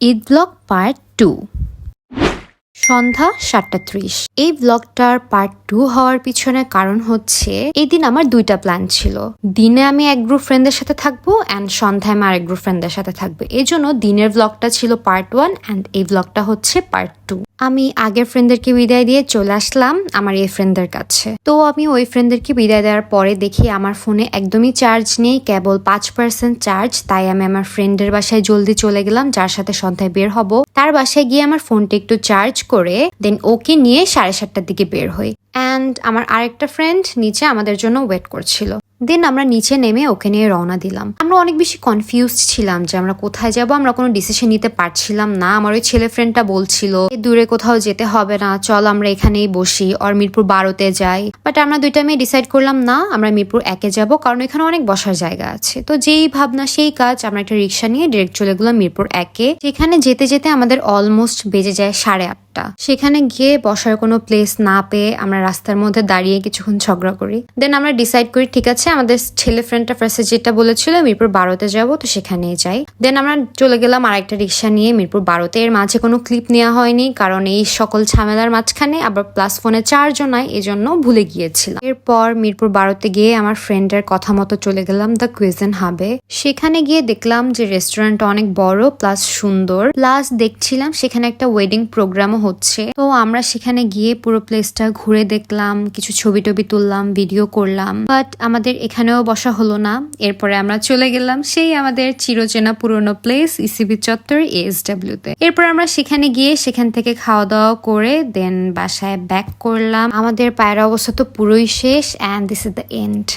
Eid blog part 2। সন্ধ্যা 7:30। এই ব্লগটার part 2 হওয়ার পিছনে কারণ হচ্ছে এই দিন আমার দুইটা প্ল্যান ছিল। দিনে আমি এক গ্রুপ ফ্রেন্ডের সাথে থাকবো অ্যান্ড সন্ধ্যায় আমি আরেক গ্রুপ ফ্রেন্ডের সাথে থাকবো। এই জন্য দিনের ব্লগটা ছিল পার্ট 1 অ্যান্ড এই ব্লগটা হচ্ছে পার্ট 2। আমি আগের ফ্রেন্ডদেরকে বিদায় দিয়ে চলে আসলাম আমার এই ফ্রেন্ডদের কাছে। তো আমি ওই ফ্রেন্ডদেরকে বিদায় দেওয়ার পরে দেখি আমার ফোনে একদমই চার্জ নেই, কেবল 5% চার্জ। তাই আমি আমার ফ্রেন্ডের বাসায় জলদি চলে গেলাম, যার সাথে সন্ধ্যায় বের হব। তার বাসায় গিয়ে আমার ফোনটা একটু চার্জ করে দেন ওকে নিয়ে 7:30টার দিকে বের হই। অ্যান্ড আমার আরেকটা ফ্রেন্ড নিচে আমাদের জন্য ওয়েট করছিল। দেন আমরা নিচে নেমে ওকে নিয়ে রওনা দিলাম। আমরা অনেক বেশি কনফিউজড ছিলাম যে আমরা কোথায় যাব, আমরা কোনো ডিসিশন নিতে পারছিলাম না। আমার ওই ছেলে ফ্রেন্ডটা বলছিল দূরে কোথাও যেতে হবে না, চল আমরা এখানেই বসি আর মিরপুর 12-তে যাই। বাট আমরা দুইটা মেয়ে ডিসাইড করলাম না, আমরা মিরপুর 1-এ যাব, কারণ এখানে অনেক বসার জায়গা আছে। তো যেই ভাবনা সেই কাজ, আমরা একটা রিক্সা নিয়ে ডিরেক্ট চলে গেলাম মিরপুর 1-এ। সেখানে যেতে যেতে আমাদের অলমোস্ট বেজে যায় 8:30। সেখানে গিয়ে বসার কোনো প্লেস না পেয়ে আমরা রাস্তার মধ্যে দাঁড়িয়ে কিছুক্ষণ ঝগড়া করি। দেন আমরা ডিসাইড করি ঠিক আছে, আমাদের ছেলে ফ্রেন্ডটা ফার্স্টে যেটা বলেছিল মিরপুর 12-তে যাবো, তো সেখানেই যাই। দেন আমরা চলে গেলাম আরেকটা রিক্সা নিয়ে মিরপুর 12-তে। এর মাঝে কোনো ক্লিপ নেওয়া হয়নি, কারণ এই সকল ঝামেলার মাঝখানে আবার প্লাস ফোনে চার্জও নাই, এই জন্য ভুলে গিয়েছিলাম। এরপর মিরপুর 12-তে গিয়ে আমার ফ্রেন্ডের কথা মতো চলে গেলাম দ্য কুইজিন হাবে। সেখানে গিয়ে দেখলাম যে রেস্টুরেন্টটা অনেক বড় প্লাস সুন্দর, প্লাস দেখছিলাম সেখানে একটা ওয়েডিং প্রোগ্রামও হচ্ছে। তো আমরা সেখানে গিয়ে পুরো প্লেসটা ঘুরে দেখলাম, কিছু ছবি টবি তুললাম, ভিডিও করলাম। বাট আমাদের এখানেও বসা হলো না। এরপরে আমরা চলে গেলাম সেই আমাদের চিরচেনা পুরনো প্লেস ইসিবি চত্বর ASW-তে। এরপর আমরা সেখানে গিয়ে সেখান থেকে খাওয়া দাওয়া করে দেন বাসায় ব্যাক করলাম। আমাদের পায়ের অবস্থা তো পুরোই শেষ and this is the end.